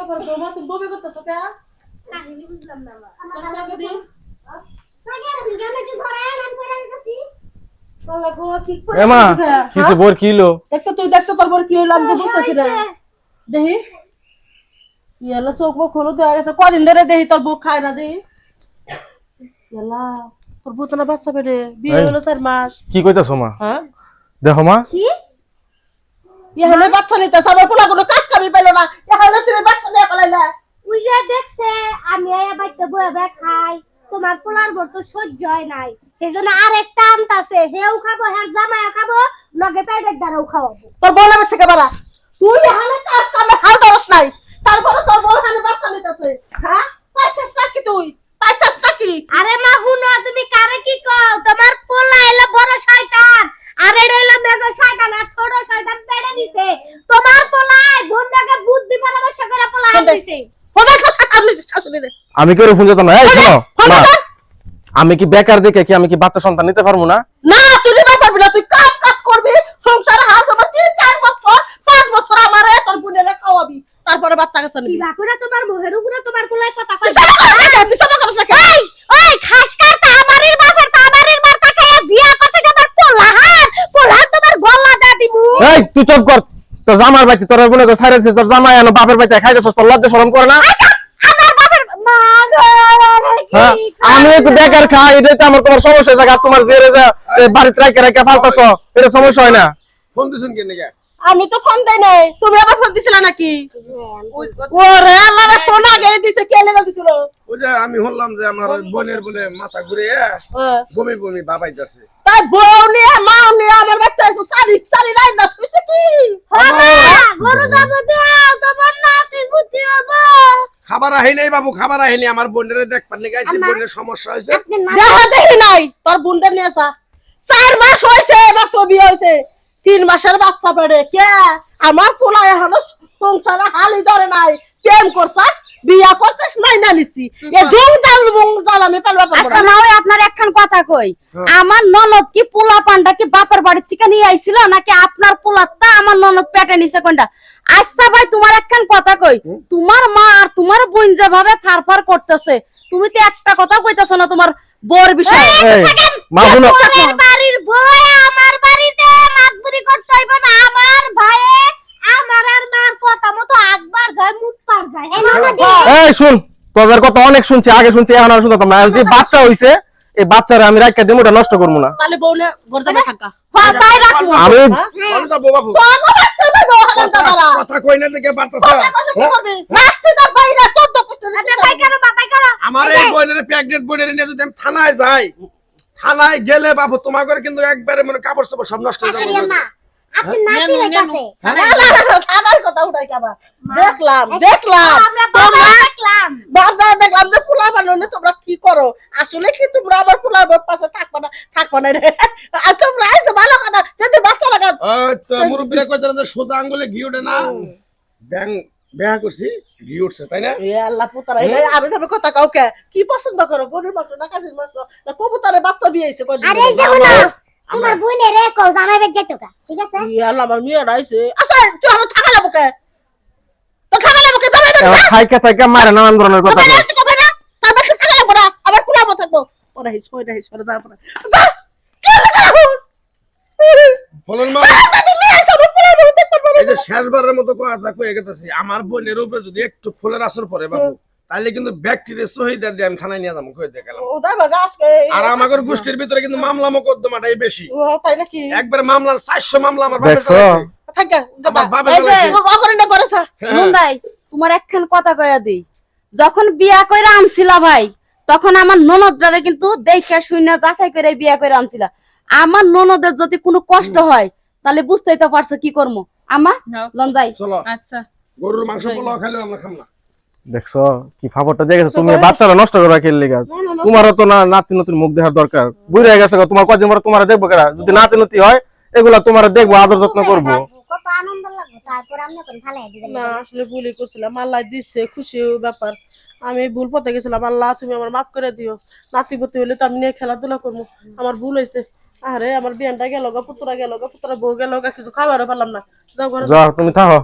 ব্যাপার তোমার তুমি বমি করতেছো কে? কাহিনী বুঝলাম না মা। তোমার লাগে দিন। আগে আমি কেন একটু ধরে আমি পড়ে যাচ্ছি। বলা গো ঠিক করে। এমা কিসে বোর কিলো দেখতো তুই দেখতো তোর বর কি হইলো আমি তো বুঝতেছি না। দেখি ইয়ালা চোখ মুখ হলো তো গেছে কদিন ধরে দেখি তোর বউ খায় না দেখি ইয়ালা তোর বউ তো না বাচ্চা পেটে বিয়ে হলো 4 মাস। কি কইতাছো মা? হ্যাঁ দেখো মা কি? ইয়ালে বাচ্চা নিতে সবার পোলা কোনো কাজ কামি পেলো না ইয়ালে তুমি বাচ্চা নিয়ে পালাইলা। ওই যে দেখছে আমি এই বাইতে বয়ে বয়ে খাই তোমার পোলার বর তো সহ্য হয় নাই সেজন্য আরেকটা আনতাছে হেও খাবো হ্যাঁ জামাইও খাবো লগে পেটের দ্বারাও খাওয়াবো। তোর বউ নামে থেকে বাড়া তুই এখানে কাজ কামে হাল ধরস নাই তারপরে তোর বউ এখানে বাচ্চা নিতেছে। হ্যাঁ পাইছিস নাকি তুই পাইছিস নাকি? আরে মা হুনো তুমি কারে কি কও তোমার পোলা এলো বড় শয়তান আর এটা হলো মেজো শয়তান আর ছোট শয়তান পেড়ে নিছে তোমার পোলায় বোনটাকে বুদ্ধি পরামর্শ করে পোলা আনছে। ফোনে কথা কামলি শাশুড়ি রে আমি কেউ ফোন যেতাম না। এই শোনো মা, আমি কি বেকার দেখে কি আমি কি বাচ্চা সন্তান নিতে পারবো না? না তুই নিতে পারবি না তুই কাজ কাজ করবি সংসারে হাল ধরবি 3-4 বছর 5 বছর আমারে তোর বোনেরে খাওয়াবি তারপরে বাচ্চা কাচ্চা কি নিবি। বাকুরা তোমার মুখের উপরে তোমার পোলায় কথা কয় তুই সব করিস না কেন? এই ওই খাস কাটা আমারের বাপের তা আমারের মার কাছে বিয়া করতে তোমার পোলা হ্যাঁ পোলা তোমার গলা দা দিমু। এই তুই চুপ কর। তোর জামার বাইতে তোর বলে ছাড়ে দিছিস, তোর জামাই এনো বাপের বাইতে খাইতেছস, তোর লজ্জা শরম করে না? আমার বাপের মা গো হ্যাঁ আমি একটু বেকার খাই এটাতে আমার তোমার সমস্যা জায়গা তোমার জেরে যা বাড়িতে রাখে রাখে ফালতাছ এটা সমস্যা হয় না? ফোন দিছেন কেন নাকি? আমি তো ফোন দেই নাই তুমি আবার ফোন দিছিলা নাকি? ওরে আল্লাহ রে ফোন আগে দিছে কে লেগে দিছিল? ওই যে আমি শুনলাম যে আমার ওই বোনের বলে মাথা ঘুরে বমি বমি বাবাইতাছে। তাই বউ নিয়ে মা নিয়ে আমার বাচ্চা এসে সারি সারি রাই না তুইছে কি? গরু যাব দাও তোমার নাতি বুদ্ধি হবে। খাবার আহি নাই বাবু, খাবার আহি নাই। আমার বোনের দেখবার লেগে আইছি, বোনের সমস্যা হয়েছে। দেখা দেখি নাই তোর বোনটা নিয়ে আসা 4 মাস হয়েছে মাত্র বিয়ে হয়েছে 3 মাসের বাচ্চা পেটে কে আমার পোলা এখনো সংসারে হালই ধরে নাই প্রেম করছাস বিয়া করছাস মাইনা নিছি এ জং জাল আমি পালবা পারবো আচ্ছা না। মা ওই আপনার একখান কথা কই আমার ননদ কি পোলা পান্ডা কি বাপের বাড়ি থেকে নিয়ে আইছিল নাকি আপনার পোলাটা আমার ননদ পেটে নিছে কোনটা? আচ্ছা ভাই তোমার একখান কথা কই তোমার মা আর তোমার বোন যেভাবে ফারফার করতেছে তুমি তো একটা কথা কইতাছ না তোমার বউর বিষয়ে। এই মা শুনো, পরের বাড়ির বউ আমার বাড়িতে মাতবুরি করতে হইব না। আমার ভাইয়ে আমার আর মার কথা মতো আকবার যায় মুত পার যায়। এই শুন, তোদের কথা অনেক শুনছি, আগে শুনছি এখন আর শুনতাম না। যে বাচ্চা হইছে এই বাচ্চারে আমি রাখা দেব, ওটা নষ্ট করবো না। তাহলে বউলে ঘর যাবে থাকা হ্যাঁ তাই রাখবো। আমি ভালো যাবো বাবু। পাগল রাখতে দেবো হারাম দাদা কথা কই না দেখে বাড়তাছে। কি করবি রাখতে দাও বাইরে 14 পৃষ্ঠা আচ্ছা ভাই কেন বাবাই কেন আমার এই বোনের প্রেগনেন্ট বোনের নিয়ে যদি আমি থানায় যাই, থানায় গেলে বাবু তোমার করে কিন্তু একবারে মানে কাপড় চোপড় সব নষ্ট হয়ে শাশুড়ি যাবে। মা আপনি নাতি হইতাছে। আমার কথা উঠাই কাবা দেখলাম আমরা বাবা দেখলাম বাজার দেখলাম যে পোলা বানানো তোমরা কি করো আসলে কি তোমরা আমার পোলার বর পাশে থাকবা না রে আর তোমরা এসে ভালো কথা যদি বাচ্চা লাগা আচ্ছা মুরব্বিরা কইতারা যে সোজা আঙ্গুলে ঘি ওঠে না, ব্যাং বেয়া করছি ঘি উঠছে তাই না? এ আল্লাহ পুতারা এই আমি যাবে কথা কাউকে কি পছন্দ করো গরুর মাংস না কাশির মাংস না কবুতরের বাচ্চা বিয়ে হইছে কই আরে দেখো না তোমার বোনের রে কও জামাই বেজ যেত কা ঠিক আছে। এ আল্লাহ আমার মেয়েরা আইছে আচ্ছা তুই আমার থাকা যাবো কে তো থাকা যাবো কে যাবে না থাইকা থাইকা মারে নানান ধরনের কথা কয়। যাবে না তার বাকি থাকা যাবো না আবার কুলাবো থাকবো ওরা হিস পরে যা পরে যা কি লাগাবো বলুন মা, তুমি এসে আমার কুলাবো দেখতে পারবো এই যে শেষবারের মতো কথা কয়ে গেতেছি, আমার বোনের উপরে যদি একটু ফুলের আসর পড়ে বাবু তাহলে কিন্তু ব্যাকটেরিয়া শহীদের দিয়ে আমি থানায় নিয়ে যাবো কই দেখালাম। ও যাবে আজকে আর আমাদের গোষ্ঠীর ভিতরে কিন্তু মামলা মোকদ্দমাটাই বেশি। ও তাই নাকি একবার মামলা 400 মামলা আমার বাপে দেখছো? চালাইছে। থাকা আমার বাপে এই যে, চালাইছে। অকরে না করে স্যার মুন্দাই তোমার একখান কথা কইয়া দিই যখন বিয়া কইরা আনছিলা ভাই তখন আমার ননদরা কিন্তু দেখে শুইনা যাচাই করে বিয়া কইরা আনছিলা। আমার ননদের যদি কোনো কষ্ট হয় তাহলে বুঝতেই তো পারছো কি করবো আমা লঞ্জাই। চলো আচ্ছা গরুর মাংস পোলাও খাইলেও আমরা খাম না। দেখছো কি ফাফরটা দেখেছো তুমি? বাচ্চারা নষ্ট করে রাখি লিগা তোমারও তো না নাতি নতুন মুখ দেখার দরকার। বুঝে গেছে গো, তোমার কদিন পরে তোমার দেখবো কেরা? যদি নাতি নতি হয় এগুলা তোমার দেখবো, আদর যত্ন করবো। কত আনন্দ লাগবে তারপর আমরা কোন ফালাই দিবেন না আসলে ভুলই করছিলাম আল্লাহ দিচ্ছে খুশি ব্যাপার আমি ভুল পথে গেছিলাম আল্লাহ তুমি আমার মাফ করে দিও নাতি পুতি হইলে তো আমি নিয়ে খেলাধুলা করবো আমার ভুল হয়েছে আরে আমার বিয়ানটা গেল গা পুতুরা বউ গেল গা কিছু খাবারও পারলাম না যাও ঘরে যাও তুমি থাকো।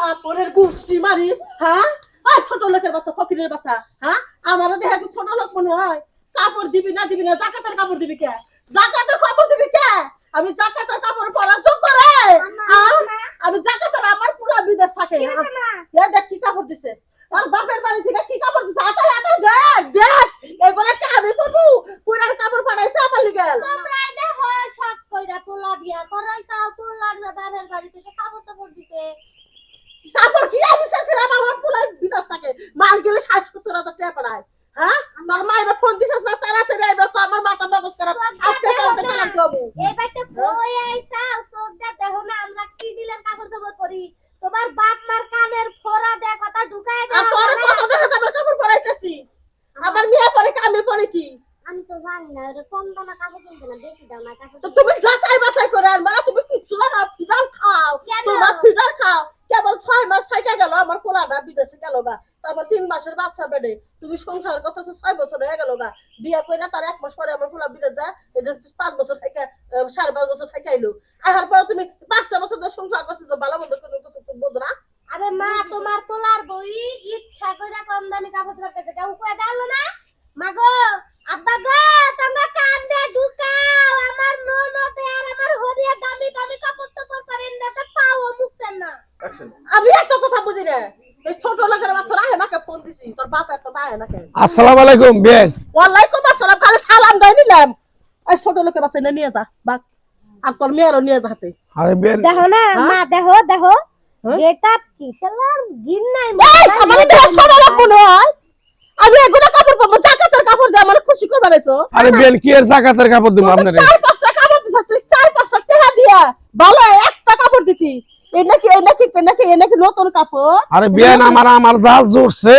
কাপড়ের গুষ্টি মারি, হ্যাঁ? আর ছোট লোকের বাচ্চা, ফকিরের বাচ্চা, হ্যাঁ? আমারও দেখে কি ছোট লোক মনে হয়? কাপড় দিবি না দিবি না, জাকাতের কাপড় দিবি কে? জাকাতের কাপড় দিবি কে? আমি জাকাতের কাপড় পরার যোগ্য রে? আমি জাকাতের, আমার পুরো বিদেশ থাকে। এ দেখ কি কাপড় দিছে, আর বাপের বাড়ি থেকে কি কাপড় দিছে, আতাই আতাই দেখ দেখ, এগুলা কে আমি পরবো? পুরার কাপড় পাঠাইছে আমার লিগেল। তোমরা দেখো শখ কইরা পোলা বিয়া করাইছো, পোলার বাপের বাড়ি থেকে কাপড় টাপড় দিছে। তারপর কি আমি চাইছিলাম আমার পুরাই বিদেশ থাকে, মাস গেলে 60-70,000 টাকা পাঠায়। হ্যাঁ, আমার মায়ের ফোন দিছিস না তাড়াতাড়ি আইবা, তো আমার মাথা মগজ খারাপ, আজকে কালকে চালাক দেবো। এই বাইতে বই আইসা সোগদা দেখো না আমরা কি দিলেন কাপড় চাপড় করি। তোমার বাপ মার কানের ফোড়া দে কথা ঢুকায় আর দাও। তোর কত দেখা যাবে কাপড় পরাইতেছি, আমার মেয়ে পরে কি আমি পরে কি? আমি তো জানি না ওরে কোন দানা কাপড় কিনতে না, বেশি দাও না কাপড়। তো তুমি যাচাই বাছাই করে আনবা না, তুমি কিচ্ছু না, ফিডাল খাও, কেন? তোমার ফিডাল খাও। কেবল 6 মাস থাইকা গেল আমার পোলাটা বিদেশে গেল গা, তারপর 3 মাসের বাচ্চা বেডে, তুমি সংসার করতেছো 6 বছর হয়ে গেল গা, বিয়া কইরা তার 1 মাস পরে আমার পোলা বিদেশ যায়, এই যে 5 বছর থাইকা 5.5 বছর থাইকা আইলো, আসার পরে তুমি 5টা বছর ধরে সংসার করছো, তো ভালো মন্দ কোনো কিছু তো বোঝো না। আরে মা তোমার পোলার বই ইচ্ছা কইরা কম দামি কাপড় পরতেছে, কেউ কই দাও না। মাগো আব্বা গো তোমরা কান দে ঢুকাও, আমার ননদে আর আমার হরিয়া দামি দামি কাপড় তো পরেন না, তো পাও মুছছেন না। আমি এত কথা বুঝি না, এই ছোট লোকের বাচ্চারা আহে নাকে ফোন দিছি, তোর বাপ একটা আহে নাকে। আসসালামু আলাইকুম বেন। ওয়ালাইকুম আসসালাম, খালি সালাম দেয় নিলাম। এই ছোট লোকের বাচ্চা নিয়ে যা বাক, আর তোর মেয়েরও নিয়ে যা হাতে। আরে বেন দেখো না হ্যাঁ? মা, দেখো দেখো এটা কি শালার গিন নাই এই আমার দেহ ছোট লোক মনে হয়, আমি এগুলো কাপড় পরবো, জাকাতের কাপড় দিয়ে আমার খুশি করবে রেছো। আরে বেন কি এর জাকাতের কাপড় দিমু আপনারে? 4-5টা কাপড় দিছ, তুই 4-5টা টাকা দিয়া ভালো একটা কাপড় দিতি, এই নাকি নতুন কাপড়। আরে বেন আমার যা জোরছে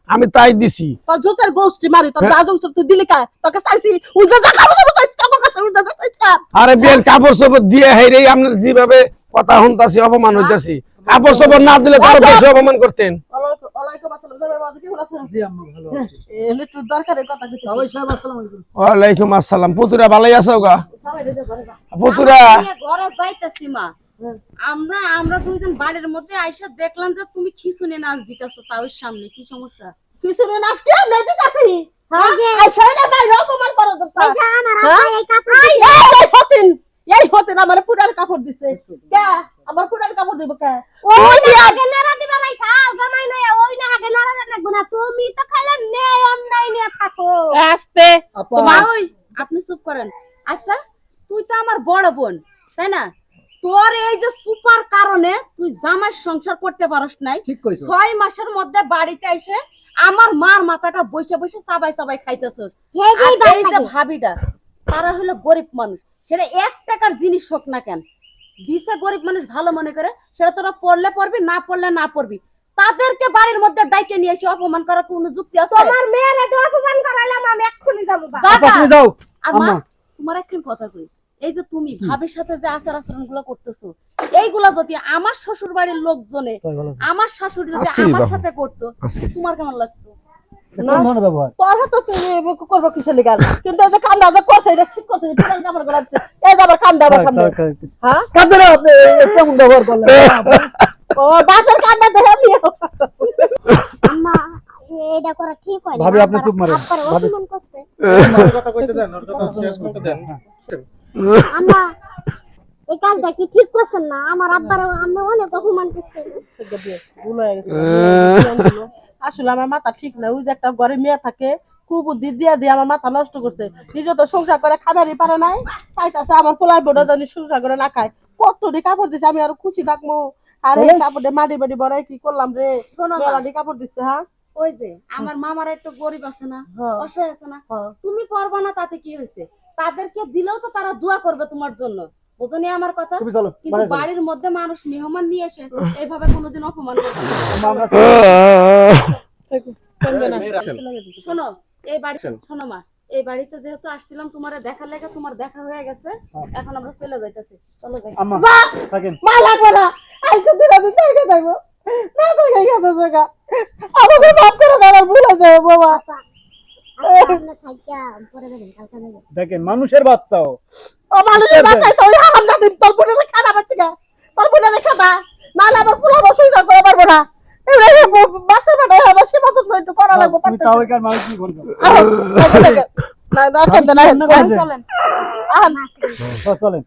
আমি তাই দিছি। তোর জোতের গোষ্ঠী মারি, তোর যা জোর তুই দিলি কা, তোকে চাইছি উজা যা কাপড় চাইছি, তোর কাছে উজা যা চাইছি। আরে বেন কাপড় চোপড় দিয়ে হেরে আপনার যেভাবে কথা শুনতাছি অপমান হইতাছি, কাপড় চোপড় না দিলে তার বেশি অপমান করতেন। ওয়ালাইকুম আসসালাম, জামাই বাবু কেমন আছেন? জি আম্মা ভালো আছি। একটু দরকারি কথা কইতে। সবাই সাহেব আসসালামু আলাইকুম। ওয়ালাইকুম আসসালাম। পুতুরা ভালোই আছো গা? সবাই রে ঘরে যা। পুতুরা নিয়ে ঘরে যাইতেছি মা, আমরা দুইজন বাড়ির মধ্যে আইসা দেখলাম যে তুমি খিচুনি নাচ দিতেছো তাও সামনে, কি সমস্যা? কিছু না আজকে আমি দিতাছি, হ্যাঁ এই শয়লা নাই অপমান করো তো। এই কাপড় এই হতেন আমার পুরার কাপড় দিছে কে? আমার পুরার কাপড় দিব কে? ওই না আগে নাড়া দিবা রাইছাও জামাই নাই, ওই না আগে নাড়া দেন না, তুমি তো খাইলে নেই অন্যায় নিয়ে থাকো। আস্তে মা, ওই আপনি চুপ করেন। আচ্ছা তুই তো আমার বড় বোন তাই না, তোর এই যে সুপার কারণে তুই জামাই সংসার করতে পারস নাই, 6 মাসের মধ্যে বাড়িতে এসে আমার মার মাথাটা বসে বসে চাবাই চাবাই খাইতেছস। আর এই যে ভাবিটা তারা হলো গরিব মানুষ, সেটা 1 টাকার জিনিস হোক না কেন দিছে গরিব মানুষ ভালো মনে করে, সেটা তোরা পড়লে পড়বি না পড়লে না পড়বি, তাদেরকে বাড়ির মধ্যে ডাইকে নিয়ে এসে অপমান করার কোনো যুক্তি আছে? তোমার মেয়েরে তো অপমান করাইলাম, আমি এক্ষুনি যাবো। তুমি যাও। আম্মা তোমার একখান কথা কই, এই যে তুমি ভাবির সাথে যে আচার আচরণ গুলো করতেছো, এইগুলা যদি আমার শ্বশুর বাড়ির লোকজনে, আমার শাশুড়ি যদি আমার সাথে করতো, তোমার কেমন লাগতো? তোর হাতে তুমি করবো কিসের লিগাল, কিন্তু এই যে কান্দা যে করছে এটা ঠিক করছে, পুরার কাপড় গুলো দিছে, এই যে আবার কান্দা আমার সামনে, হ্যাঁ কান্দা না আপনি কেমন ব্যবহার করলেন? ও বাপের কান্দা দেখে নিও। আম্মা এটা করা ঠিক হয় না। ভাবি আপনি চুপ মারেন। আব্বার অপমান করছে। কথা কইতে দেন, ওর কথা শেষ করতে দেন। আম্মা এই কাজটা কি ঠিক করছেন না? আমার আব্বার আমি অনেক অপমান করছে। ভুল হয়ে গেছে। আসলে আমার মাথা ঠিক না, ওই যে একটা ঘরে মেয়ে থাকে কুবুদ্ধি দিয়ে দিয়ে আমার মাথা নষ্ট করছে, নিজে তো সংসার করে খাবারই পারে নাই, চাইতাছে আমার পোলার বোর্ডও জানি সংসার করে না খায়, কতটি কাপড় দিছে আমি আর খুশি থাকবো, আর এই কাপড়ে মাটি মাটি বড়াই কি করলাম রে, মেলাটি কাপড় দিচ্ছে। হ্যাঁ ওই যে আমার মামারা একটু গরিব আছে না, অসহায় আছে না, তুমি পারবা না তাতে কি হয়েছে, তাদেরকে দিলেও তো তারা দোয়া করবে তোমার জন্য, বুঝনি আমার কথা? কিন্তু বাড়ির মধ্যে মানুষ মেহমান নিয়ে এসে এইভাবে কোনোদিন অপমান করবে না। শোনো এই বাড়ি, শোনো মা, এই বাড়িতে যেহেতু আসছিলাম তোমার দেখার লেগে, তোমার দেখা হয়ে গেছে, এখন আমরা চলে যাইতেছি, চলো যাই। মা লাগবে না, আজকে 2 দিন থেকে যাইবো না, থেকে গেছে জায়গা আমাকে মাফ করে দাও, আমার ভুলে যাবো বাবা। আপনি থাইকা পরে যাবেন, কালকে যাবেন। দেখেন মানুষের বাচ্চাও ও মানুষের বাচ্চাই তো ওই হারাম জাদিন তোর বোনের খাদা বাচ্চা, তোর বোনের খাদা, নাহলে আমার পোলা বসে করে পারবো বাচ্চা বেটা আমার সেবা যত্ন একটু করা লাগবে তুমি তাও একার মানুষ কি করবে না না কেন না চলেন আহান চলেন